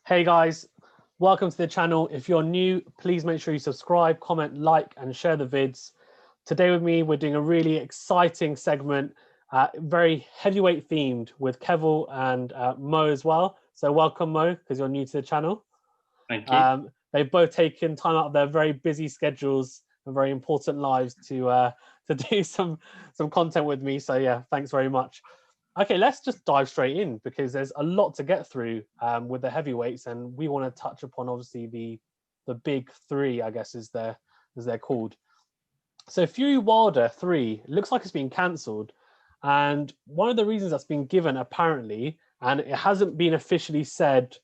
Hey guys, welcome to the channel. If you're new, please make sure you subscribe, comment, like, and share the vids. Today with me, we're doing a really exciting segment, very heavyweight themed with Keval and Mo as well. So welcome Mo, because you're new to the channel. Thank you. They've both taken time out of their very busy schedules and very important lives to do some content with me. So yeah, thanks very much. Okay, let's just dive straight in because there's a lot to get through with the heavyweights, and we want to touch upon obviously the big three, I guess, as they're called. So Fury Wilder 3 looks like it's been cancelled, and one of the reasons that's been given apparently, and it hasn't been officially said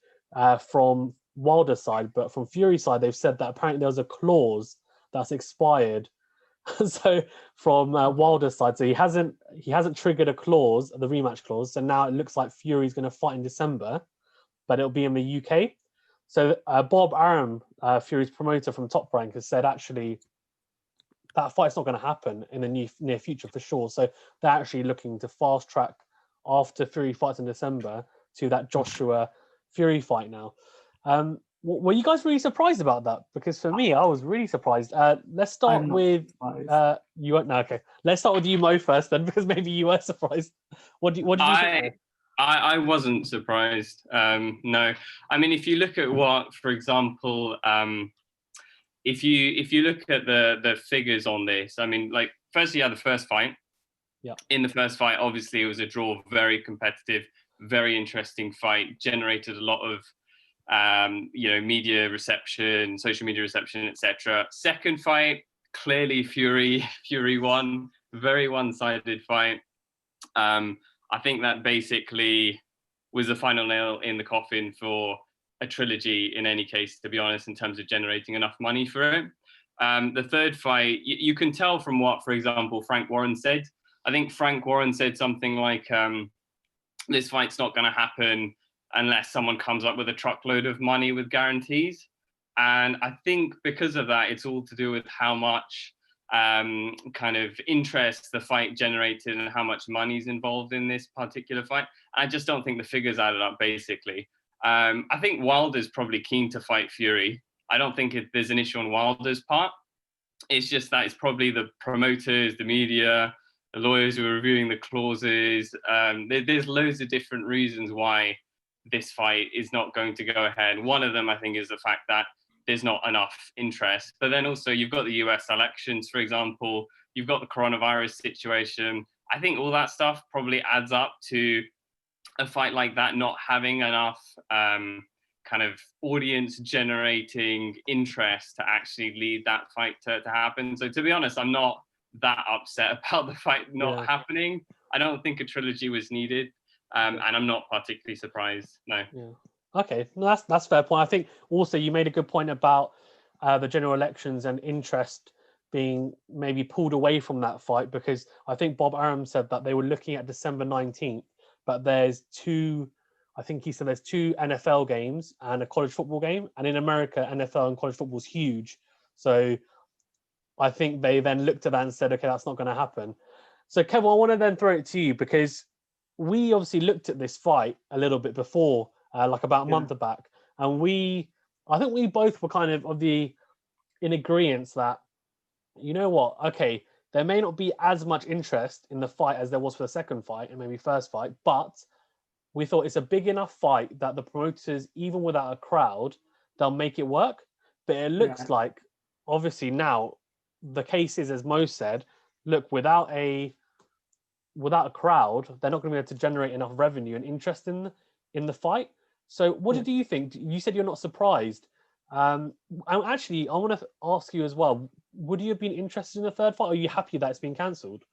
from Wilder's side, but from Fury's side, they've said that apparently there's a clause that's expired. So from Wilder's side, so he hasn't triggered a clause, the rematch clause. So now it looks like Fury's going to fight in December, but it'll be in the UK. So Bob Arum, Fury's promoter from Top Rank, has said actually that fight's not going to happen in the near future for sure. So they're actually looking to fast track after Fury fights in December to that Joshua Fury fight now. Were you guys really surprised about that? Because for me, I was really surprised. Let's start with you. No, okay. Let's start with you, Mo, first, then, because maybe you were surprised. What did you think? I wasn't surprised. No, I mean, if you look at what, for example, if you look at the figures on this, I mean, like firstly, you had the first fight. Yeah. In the first fight, obviously, it was a draw, very competitive, very interesting fight, generated a lot of media reception, social media reception, etc. Second fight, clearly Fury won. Very one-sided fight. I think that basically was the final nail in the coffin for a trilogy in any case, to be honest, in terms of generating enough money for it. The third fight, you can tell from what, for example, Frank Warren said. I think Frank Warren said something like, this fight's not going to happen unless someone comes up with a truckload of money with guarantees. And I think because of that, it's all to do with how much kind of interest the fight generated and how much money is involved in this particular fight. I just don't think the figures added up, basically. I think Wilder's probably keen to fight Fury. I don't think there's an issue on Wilder's part. It's just that it's probably the promoters, the media, the lawyers who are reviewing the clauses. There's loads of different reasons why this fight is not going to go ahead. One of them, I think, is the fact that there's not enough interest. But then also you've got the US elections, for example, you've got the coronavirus situation. I think all that stuff probably adds up to a fight like that not having enough kind of audience generating interest to actually lead that fight to happen. So to be honest, I'm not that upset about the fight not happening. I don't think a trilogy was needed. And I'm not particularly surprised, no. Yeah. Okay, no, that's fair point. I think also you made a good point about the general elections and interest being maybe pulled away from that fight, because I think Bob Arum said that they were looking at December 19th, but there's two NFL games and a college football game. And in America, NFL and college football is huge. So I think they then looked at that and said, okay, that's not going to happen. So Kevin, I want to then throw it to you, because we obviously looked at this fight a little bit before, like about a month back, and I think we both were kind of in agreement that, you know what, okay, there may not be as much interest in the fight as there was for the second fight and maybe first fight, but we thought it's a big enough fight that the promoters, even without a crowd, they'll make it work. But it looks like, obviously now, the case is, as Mo said, look, without a crowd, they're not going to be able to generate enough revenue and interest in the fight. So what do you think? You said you're not surprised. Actually, I want to ask you as well, would you have been interested in the third fight, or are you happy that it's been cancelled?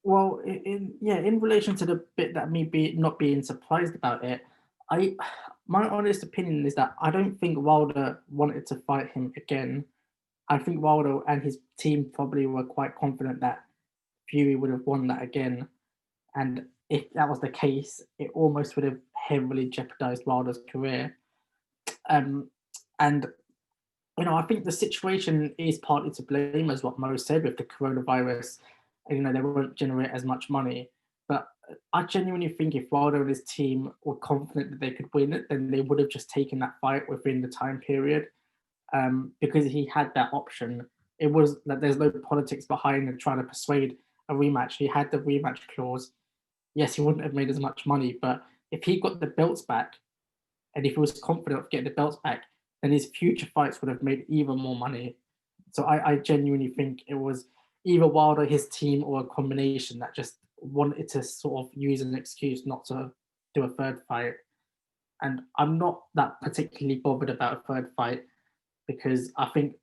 Well, in relation to the bit that me not being surprised about it, my honest opinion is that I don't think Wilder wanted to fight him again. I think Wilder and his team probably were quite confident that Fury would have won that again. And if that was the case, it almost would have heavily jeopardized Wilder's career. And, I think the situation is partly to blame, as what Mo said, with the coronavirus. They won't generate as much money. But I genuinely think if Wilder and his team were confident that they could win it, then they would have just taken that fight within the time period. Because he had that option. It was that there's no politics behind and trying to persuade a rematch. He had the rematch clause. Yes, he wouldn't have made as much money, but if he got the belts back, and if he was confident of getting the belts back, then his future fights would have made even more money. So I genuinely think it was either Wilder, his team, or a combination that just wanted to sort of use an excuse not to do a third fight. And I'm not that particularly bothered about a third fight because I think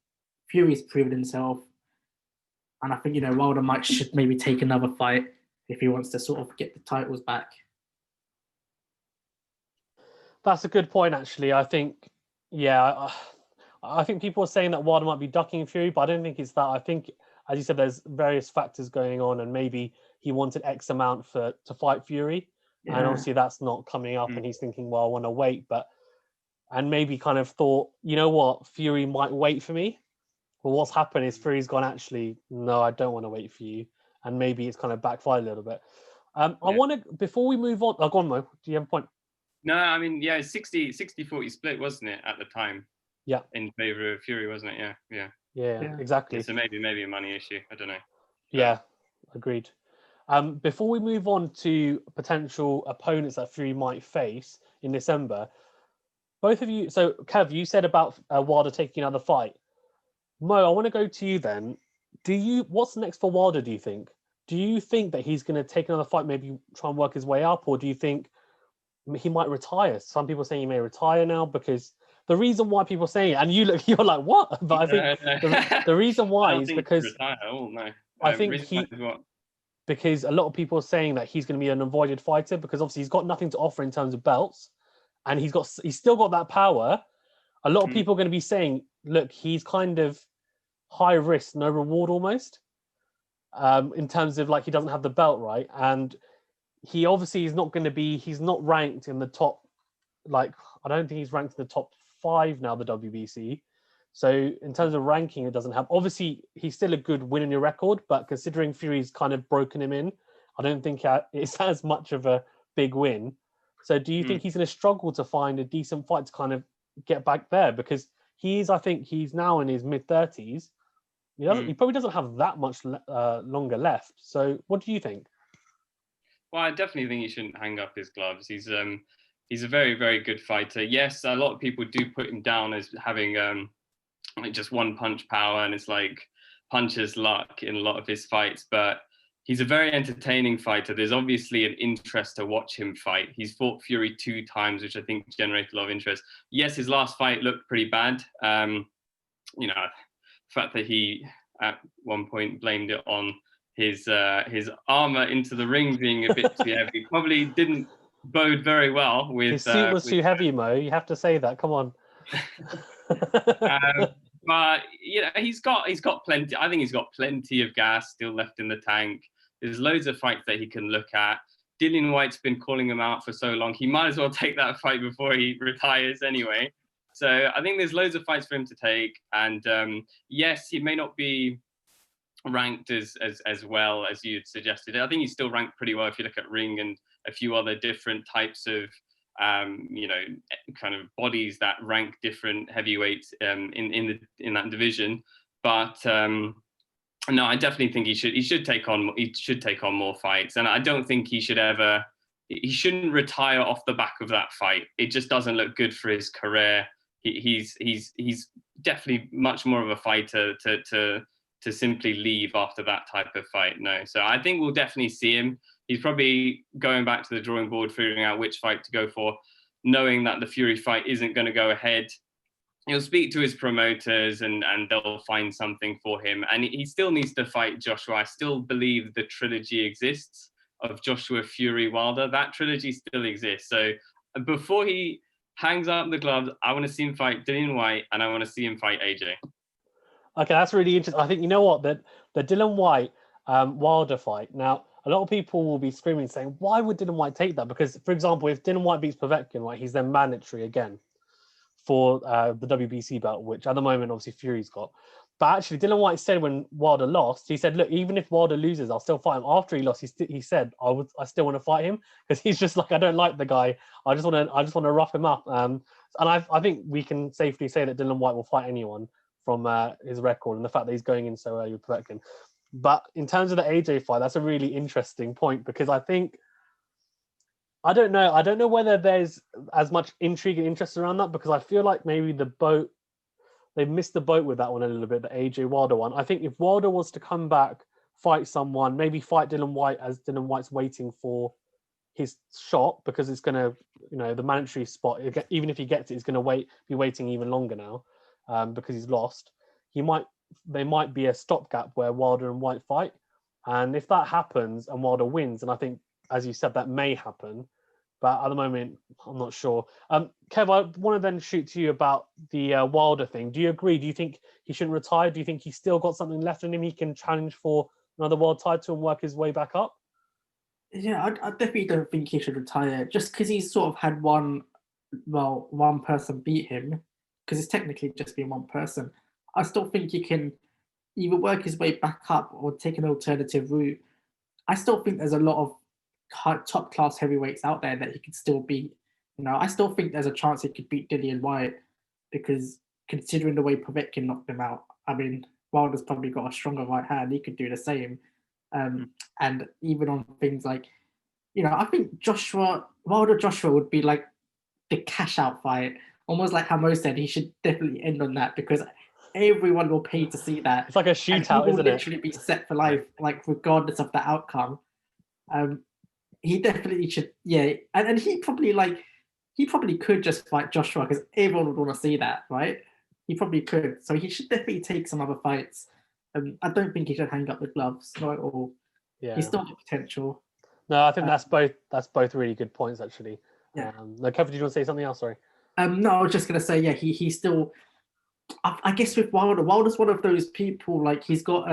Fury's proven himself. And I think, Wilder should maybe take another fight if he wants to sort of get the titles back. That's a good point, actually. I think, I think people are saying that Wilder might be ducking Fury, but I don't think it's that. I think, as you said, there's various factors going on, and maybe he wanted X amount to fight Fury, and obviously that's not coming up, and he's thinking, well, I want to wait, and maybe kind of thought, you know what, Fury might wait for me. Well, what's happened is Fury's gone, actually, no, I don't want to wait for you, and maybe it's kind of backfired a little bit. I want to, before we move on, go on, Mo, do you have a point? No, I mean, 60-40 split, wasn't it, at the time? Yeah. In favor of Fury, wasn't it? Yeah, exactly. Yeah, so maybe a money issue. I don't know. Yeah, agreed. Before we move on to potential opponents that Fury might face in December, both of you, so Kev, you said about Wilder taking another fight. Mo, I want to go to you then. What's next for Wilder, do you think? Do you think that he's going to take another fight, maybe try and work his way up, or do you think he might retire? Some people saying he may retire now, because the reason why people are saying it, and you're like, what? But I think the reason why is because retire. Oh no. I think because a lot of people are saying that he's going to be an avoided fighter, because obviously he's got nothing to offer in terms of belts, and he's still got that power. A lot of people are going to be saying, look, he's kind of high risk, no reward almost, in terms of, like, he doesn't have the belt, right? And he obviously is not going to be, he's not ranked in the top, like, I don't think he's ranked in the top 5 now, the WBC. So in terms of ranking, it doesn't have, obviously he's still a good win in your record, but considering Fury's kind of broken him in, I don't think it's as much of a big win. So do you think he's going to struggle to find a decent fight to kind of get back there? Because I think he's now in his mid-30s. He probably doesn't have that much longer left. So what do you think? Well, I definitely think he shouldn't hang up his gloves. He's a very, very good fighter. Yes, a lot of people do put him down as having like just one punch power, and it's like puncher's luck in a lot of his fights. But he's a very entertaining fighter. There's obviously an interest to watch him fight. He's fought Fury 2 times, which I think generated a lot of interest. Yes, his last fight looked pretty bad. The fact that he at one point blamed it on his armor into the ring being a bit too heavy probably didn't bode very well with his suit was too heavy, Mo. You have to say that. Come on. But he's got plenty. I think he's got plenty of gas still left in the tank. There's loads of fights that he can look at. Dillian Whyte's been calling him out for so long. He might as well take that fight before he retires anyway. So I think there's loads of fights for him to take. And yes, he may not be ranked as well as you'd suggested. I think he's still ranked pretty well if you look at Ring and a few other different types of kind of bodies that rank different heavyweights in that division. But no, I definitely think he should take on more fights, and I don't think he shouldn't retire off the back of that fight. It just doesn't look good for his career. He's definitely much more of a fighter to simply leave after that type of fight. No, so I think we'll definitely see him. He's probably going back to the drawing board, figuring out which fight to go for, knowing that the Fury fight isn't going to go ahead. He'll speak to his promoters and they'll find something for him. And he still needs to fight Joshua. I still believe the trilogy exists of Joshua, Fury, Wilder. That trilogy still exists. So before he hangs up the gloves, I want to see him fight Dillian Whyte and I want to see him fight AJ. Okay, that's really interesting. I think, you know what, the Dillian Whyte Wilder fight. Now, a lot of people will be screaming, saying, why would Dillian Whyte take that? Because, for example, if Dillian Whyte beats Povetkin, right, he's then mandatory again for the WBC belt, which at the moment, obviously, Fury's got. But actually, Dylan White said when Wilder lost, he said, "Look, even if Wilder loses, I'll still fight him." After he lost, he said, I still want to fight him because he's just like, I don't like the guy. I just want to rough him up." And I think we can safely say that Dylan White will fight anyone from his record and the fact that he's going in so early with Povetkin. But in terms of the AJ fight, that's a really interesting point because I think I don't know whether there's as much intrigue and interest around that because I feel like maybe they missed the boat with that one a little bit, the AJ Wilder one. I think if Wilder was to come back, fight someone, maybe fight Dylan White as Dylan White's waiting for his shot because it's going to, the mandatory spot, even if he gets it, he's going to be waiting even longer now because he's lost. They might be a stopgap where Wilder and White fight. And if that happens and Wilder wins, and I think, as you said, that may happen, but at the moment, I'm not sure. Kev, I want to then shoot to you about the Wilder thing. Do you agree? Do you think he shouldn't retire? Do you think he's still got something left in him? He can challenge for another world title and work his way back up? Yeah, I definitely don't think he should retire just because he's sort of had one person beat him, because it's technically just been one person. I still think he can either work his way back up or take an alternative route. I still think there's a lot of top class heavyweights out there that he could still beat. I still think there's a chance he could beat Dillian White because considering the way Povetkin knocked him out, I mean, Wilder's probably got a stronger right hand. He could do the same. And even on things like, I think Wilder Joshua would be like the cash out fight, almost like how Mo said. He should definitely end on that because everyone will pay to see that. It's like a shootout, isn't it? Literally be set for life, like regardless of the outcome. He definitely should, yeah, and he probably could just fight Joshua because everyone would want to see that, right? He probably could, so he should definitely take some other fights. I don't think he should hang up the gloves, not at all. Yeah, he's still got potential. No, I think that's both really good points actually. Yeah. No, Kevin, did you want to say something else? Sorry. No, I was just gonna say, yeah, he still. I guess with Wilder's one of those people, like he's got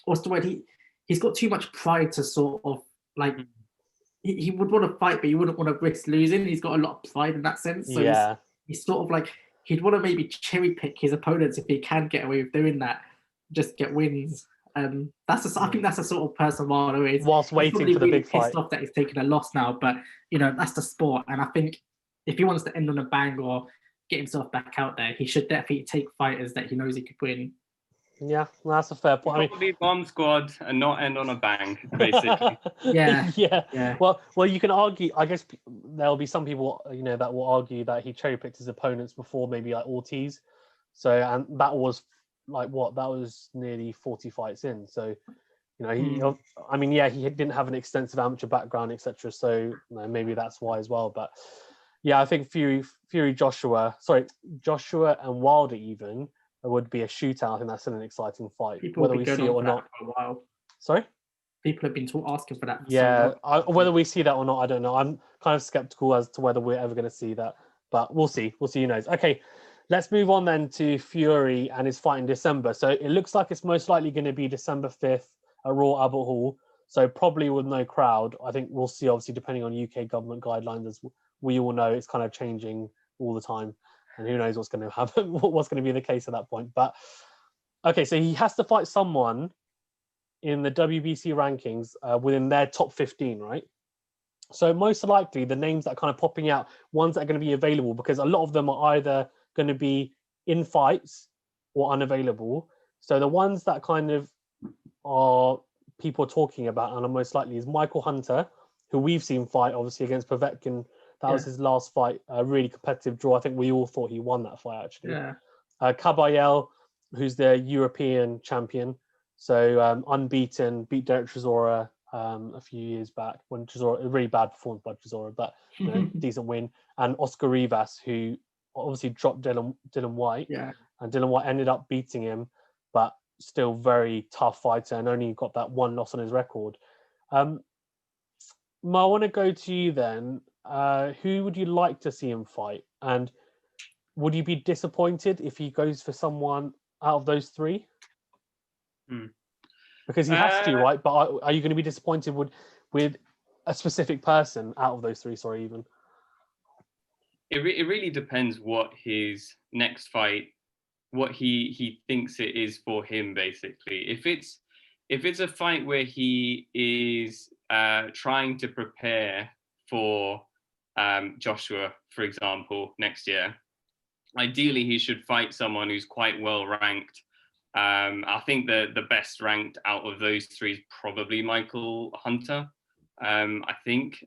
what's the word? He's got too much pride to sort of like. He would want to fight, but he wouldn't want to risk losing. He's got a lot of pride in that sense. So yeah, he's sort of like he'd want to maybe cherry pick his opponents if he can get away with doing that, just get wins. I think that's the sort of person Wilder is. Whilst waiting for the big fight. Pissed off that he's taken a loss now, but that's the sport, and I think if he wants to end on a bang or get himself back out there, he should definitely take fighters that he knows he could win. Yeah, that's a fair point. Probably bomb squad and not end on a bang, basically. Yeah. Well, you can argue. I guess there'll be some people, that will argue that he cherry picked his opponents before, maybe like Ortiz. So, and that was like what? That was nearly 40 fights in. So, he didn't have an extensive amateur background, etc. So, maybe that's why as well. But yeah, I think Joshua and Wilder even. It would be a shootout. I think that's still an exciting fight, whether we see it or not. For a while. Sorry? People have been asking for that. Yeah, whether we see that or not, I don't know. I'm kind of skeptical as to whether we're ever going to see that, but we'll see. Who knows? Okay, let's move on then to Fury and his fight in December. So it looks like it's most likely going to be December 5th at Royal Albert Hall. So probably with no crowd. I think we'll see, obviously, depending on UK government guidelines, as we all know, it's kind of changing all the time. And who knows what's going to happen, what's going to be the case at that point. But, okay, so he has to fight someone in the WBC rankings within their top 15, right? So most likely the names that are kind of popping out, ones that are going to be available, because a lot of them are either going to be in fights or unavailable. So the ones that kind of are people talking about and are most likely is Michael Hunter, who we've seen fight, obviously, against Povetkin. That was his last fight, a really competitive draw. I think we all thought he won that fight, actually. Yeah. Kabayel, who's the European champion, so unbeaten, beat Derek Chisora a few years back when Chisora, a really bad performance by Chisora, but decent win. And Oscar Rivas, who obviously dropped Dylan White. Yeah. And Dylan White ended up beating him, but still very tough fighter and only got that one loss on his record. Mo, I want to go to you then. Who would you like to see him fight? And would you be disappointed if he goes for someone out of those three? Because he has to, right? But are you going to be disappointed with a specific person out of those three? Sorry, even. It really depends what his next fight he thinks it is for him, basically. If it's a fight where he is trying to prepare for Joshua, for example, next year, ideally he should fight someone who's quite well ranked. I think the best ranked out of those three is probably Michael Hunter. I think.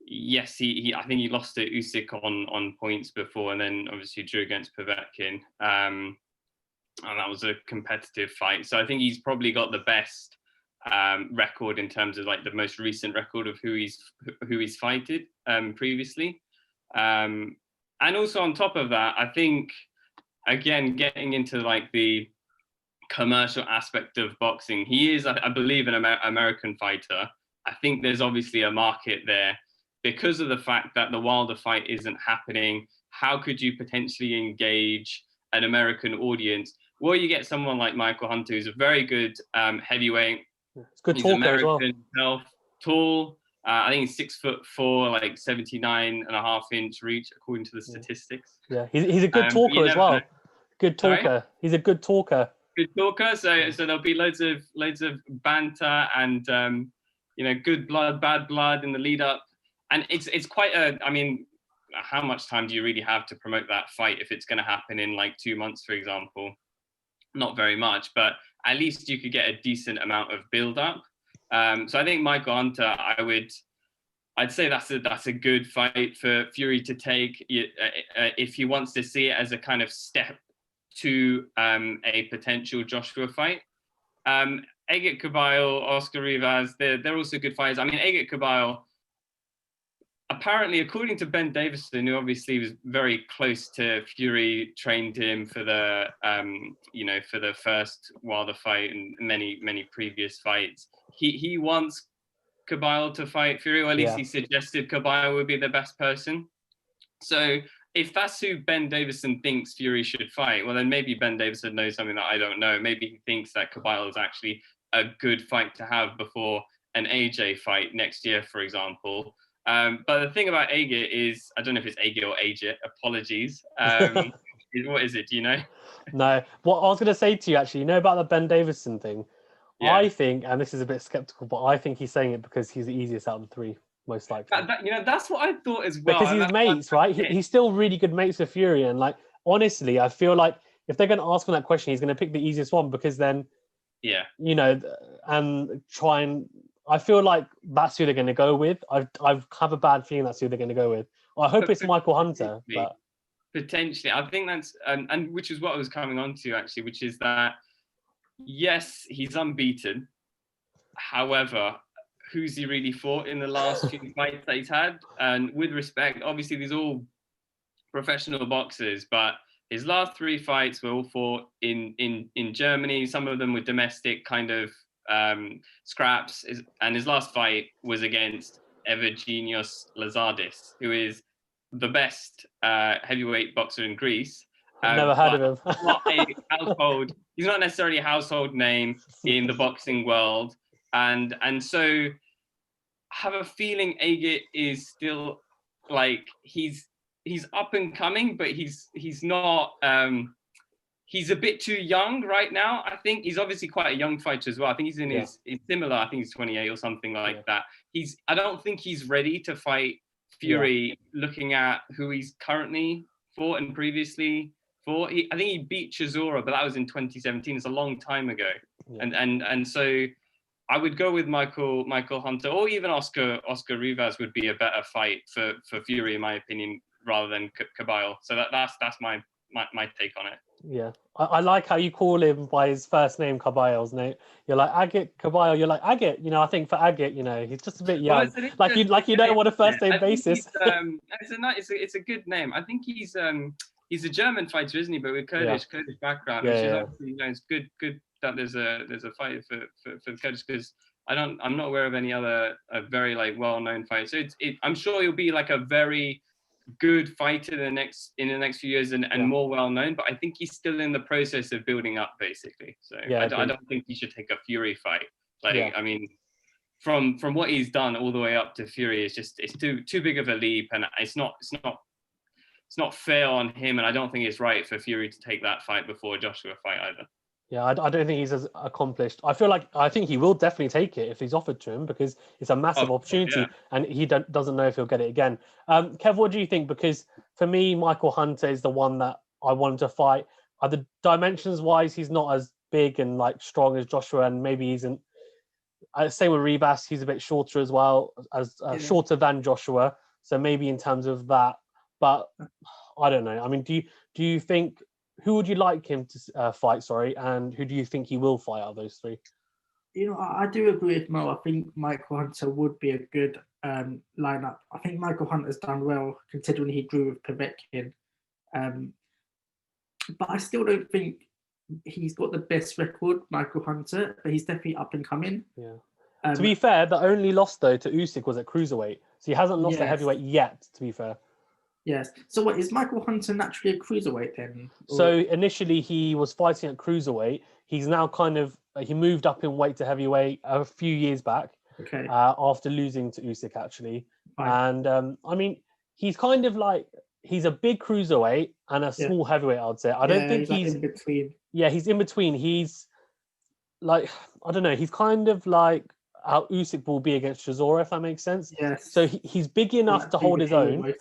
Yes, I think he lost to Usyk on points before, and then obviously drew against Povetkin. And that was a competitive fight. So I think he's probably got the best record in terms of like the most recent record of who he's fighted previously. And also on top of that, I think, again, getting into like the commercial aspect of boxing, he is, I believe, an American fighter. I think there's obviously a market there. Because of the fact that the Wilder fight isn't happening, how could you potentially engage an American audience? Well, you get someone like Michael Hunter, who's a very good heavyweight. It's good He's talker American as well. himself, tall. I think he's 6'4", like 79.5-inch reach, according to the statistics. Yeah, he's a good talker as well. Know. Good talker. Sorry? He's a good talker. Good talker. So there'll be loads of banter and good blood, bad blood in the lead up. And it's quite I mean, how much time do you really have to promote that fight if it's going to happen in like 2 months, for example? Not very much, but at least you could get a decent amount of build up. So I think Michael Hunter, I'd say that's a good fight for Fury to take if he wants to see it as a kind of step to a potential Joshua fight. Agit Caballo, Oscar Rivas, they're also good fighters. I mean, Agit Caballo, apparently, according to Ben Davison, who obviously was very close to Fury, trained him for the for the first Wilder fight and many previous fights. He wants Caballo to fight Fury, or at least he suggested Caballo would be the best person. So if that's who Ben Davison thinks Fury should fight, well, then maybe Ben Davison knows something that I don't know. Maybe he thinks that Caballo is actually a good fight to have before an AJ fight next year, for example. But the thing about Agit is, I don't know if it's Agit or Agit, apologies. What is it? Do you know? No. What I was going to say to you, actually, you know about the Ben Davison thing? Yeah. I think, and this is a bit skeptical, but I think he's saying it because he's the easiest out of the three, most likely. That's what I thought as well. Because he's mates, right? He's still really good mates with Fury. And like, honestly, I feel like if they're going to ask him that question, he's going to pick the easiest one because then, and try and, I feel like that's who they're going to go with. I have a bad feeling that's who they're going to go with. I hope it's Michael Hunter. But potentially, I think that's, and which is what I was coming on to actually, which is that, yes, he's unbeaten. However, who's he really fought in the last few fights that he's had? And with respect, obviously these are all professional boxers, but his last 3 fights were all fought in Germany. Some of them were domestic kind of scraps, and his last fight was against Evergenios Lazardis, who is the best heavyweight boxer in Greece. Never heard of him. He's not necessarily a household name in the boxing world, and so I have a feeling Agit is still like he's up and coming, but he's not. He's a bit too young right now. I think he's obviously quite a young fighter as well. I think he's in his similar. I think he's 28 or something like that. I don't think he's ready to fight Fury. Looking at who he's currently fought and previously fought, I think he beat Chisora, but that was in 2017. It's a long time ago. And so I would go with Michael Hunter, or even Oscar Rivas would be a better fight for Fury, in my opinion, rather than Caballo. So that's my take on it. Yeah, I like how you call him by his first name, Caballo's name. You're like Agit Caballo. You're like Agit. I think for Agit, he's just a bit young. Well, you don't want a first name basis. It's a good name. I think he's a German fighter, isn't he? But with Kurdish background, which is obviously it's good that there's a fight for the Kurdish, because I'm not aware of any other very like well-known fighters. So I'm sure he'll be like a very good fighter in the next few years and more well known, but I think he's still in the process of building up, basically. So I don't think he should take a Fury fight. I mean, from what he's done all the way up to Fury, it's too big of a leap, and it's not it's not fair on him, and I don't think it's right for Fury to take that fight before Joshua fight either. Yeah, I don't think he's as accomplished. I think he will definitely take it if he's offered to him, because it's a massive opportunity, yeah. and he doesn't know if he'll get it again. Kev, what do you think? Because for me, Michael Hunter is the one that I wanted to fight. The dimensions wise, he's not as big and like strong as Joshua, and maybe he isn't. Same with Ribas, he's a bit shorter as well, as shorter than Joshua. So maybe in terms of that, but I don't know. I mean, do you think, who would you like him to fight? Sorry, and who do you think he will fight out of those three? You know, I do agree with Mo. I think Michael Hunter would be a good lineup. I think Michael Hunter's done well considering he drew with Povetkin. But I still don't think he's got the best record, Michael Hunter, but he's definitely up and coming. Yeah. To be fair, the only loss though to Usyk was at cruiserweight, so he hasn't lost at heavyweight yet. To be fair. Yes. So what, is Michael Hunter naturally a cruiserweight then? Or... So initially he was fighting at cruiserweight. He's now he moved up in weight to heavyweight a few years back. Okay. After losing to Usyk actually. Fine. And I mean, he's kind of like, he's a big cruiserweight and a small heavyweight, I'd say. I don't think he's like in between. Yeah, he's in between. He's like, I don't know, he's kind of like how Usyk will be against Chisora, if that makes sense. Yes. So he's big enough to hold his own.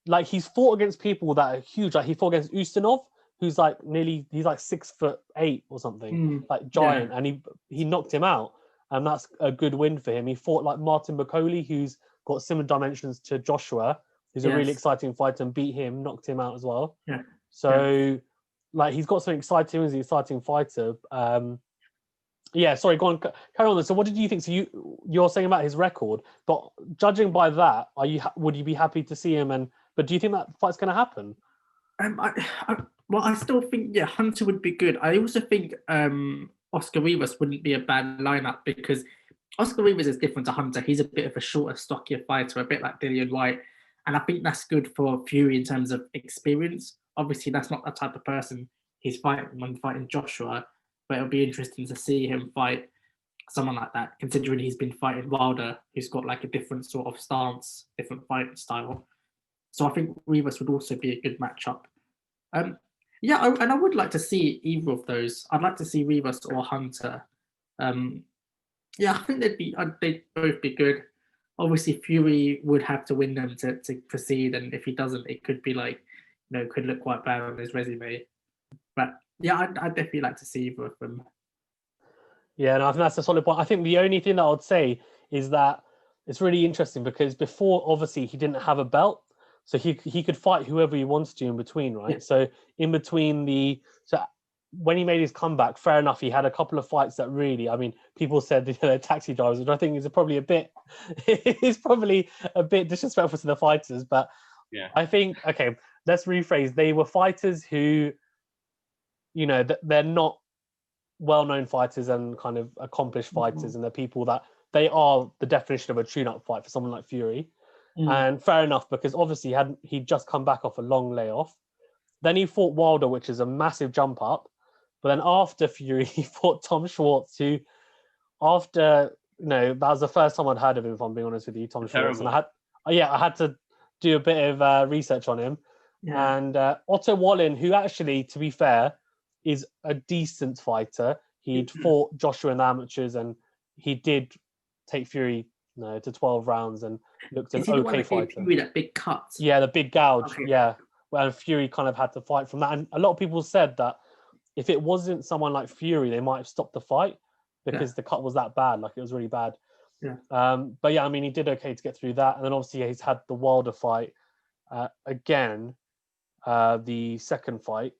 Like he's fought against people that are huge. Like he fought against Ustinov, who's like he's like 6'8" or something, like giant, and he knocked him out, and that's a good win for him. He fought like Martin Bakole, who's got similar dimensions to Joshua, who's a really exciting fighter, and beat him, knocked him out as well. Yeah. So like he's got something exciting. He's an exciting fighter. Yeah, sorry, go on, carry on. So what did you think? So you're saying about his record, but judging by that, would you be happy to see him? But do you think that fight's going to happen? I still think Hunter would be good. I also think Oscar Rivas wouldn't be a bad lineup, because Oscar Rivas is different to Hunter. He's a bit of a shorter, stockier fighter, a bit like Dillian Whyte, and I think that's good for Fury in terms of experience. Obviously, that's not the type of person he's fighting when fighting Joshua, but it'll be interesting to see him fight someone like that, considering he's been fighting Wilder, who's got like a different sort of stance, different fighting style. So I think Rivas would also be a good matchup. And I would like to see either of those. I'd like to see Rivas or Hunter. I think they'd both be good. Obviously, Fury would have to win them to proceed, and if he doesn't, it could be like, could look quite bad on his resume. But I'd definitely like to see either of them. Yeah, and I think that's a solid point. I think the only thing that I would say is that it's really interesting because before, obviously, he didn't have a belt. So he could fight whoever he wants to in between, right? Yeah. So in between when he made his comeback, fair enough, he had a couple of fights that really, I mean, people said they're taxi drivers, which I think is probably a bit disrespectful to the fighters. But I think, okay, let's rephrase. They were fighters who, they're not well-known fighters and kind of accomplished fighters, and they're people that they are the definition of a tune-up fight for someone like Fury. And fair enough, because obviously he'd just come back off a long layoff. Then he fought Wilder, which is a massive jump up. But then after Fury, he fought Tom Schwartz, who that was the first time I'd heard of him, if I'm being honest with you, Tom Schwartz. And I had to do a bit of research on him. Yeah. And Otto Wallin, who actually, to be fair, is a decent fighter. He'd fought Joshua in the amateurs, and he did take Fury to 12 rounds and looked an okay fighter. Fury that big cut? Yeah, the big gouge. Okay. Yeah, well, Fury kind of had to fight from that. And a lot of people said that if it wasn't someone like Fury, they might have stopped the fight because the cut was that bad. Like, it was really bad. Yeah. But yeah, I mean, he did okay to get through that. And then obviously he's had the Wilder fight again. The third fight.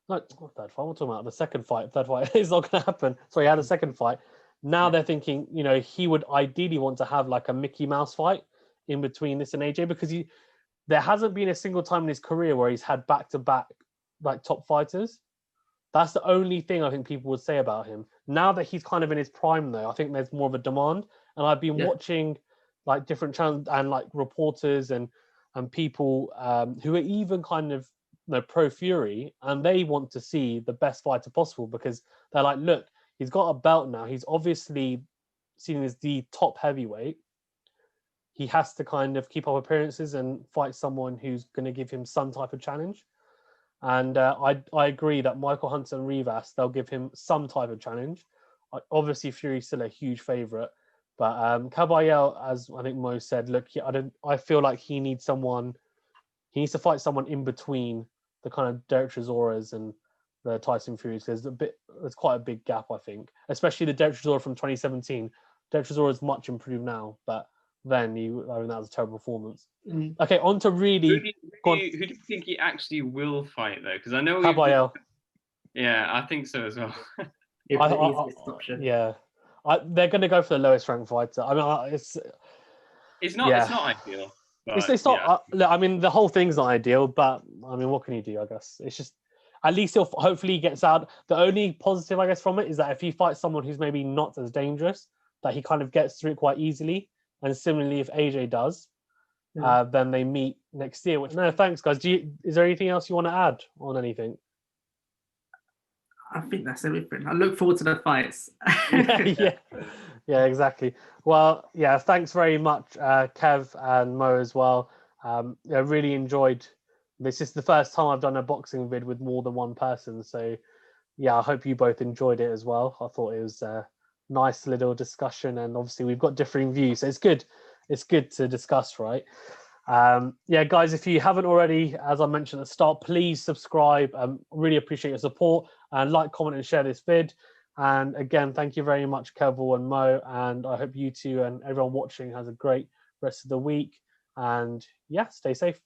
Not third fight. What am I talking about? The second fight. Third fight is not going to happen. So he had a second fight. Now they're thinking, he would ideally want to have like a Mickey Mouse fight in between this and AJ, because there hasn't been a single time in his career where he's had back-to-back like top fighters. That's the only thing I think people would say about him. Now that he's kind of in his prime, though, I think there's more of a demand. And I've been watching like different channels and like reporters and people who are even kind of pro Fury, and they want to see the best fighter possible, because they're like, look, he's got a belt now. He's obviously seen as the top heavyweight. he has to kind of keep up appearances and fight someone who's going to give him some type of challenge. And I agree that Michael Hunter and Rivas, they'll give him some type of challenge. Obviously, Fury's still a huge favourite, but Caballero, as I think Mo said, look, I feel like he needs to fight someone in between the kind of Derek Chisoras and the Tyson Furies. There's quite a big gap, I think, especially the Derek Chisora from 2017. Derek Chisora is much improved now, but then that was a terrible performance. Okay, on to really. Who do you think he actually will fight though? Because I know Caballero. Yeah, I think so as well. Yeah, they're going to go for the lowest ranked fighter. I mean, it's not ideal. It's not. Look, I mean, the whole thing's not ideal, but I mean, what can you do? I guess it's just at least hopefully he gets out. The only positive, I guess, from it is that if he fights someone who's maybe not as dangerous, that he kind of gets through it quite easily. And similarly, if AJ does, then they meet next year. No, thanks, guys. Is there anything else you want to add on anything? I think that's everything. I look forward to the fights. Yeah, exactly. Well, yeah, thanks very much, Kev and Mo as well. I really enjoyed. This is the first time I've done a boxing vid with more than one person. So, yeah, I hope you both enjoyed it as well. I thought it was a nice little discussion, and obviously we've got differing views. So it's good. It's good to discuss, right? Yeah, guys, if you haven't already, as I mentioned at the start, please subscribe. Really appreciate your support, and like, comment, and share this vid. And again, thank you very much, Keval and Mo. And I hope you two and everyone watching has a great rest of the week. And yeah, stay safe.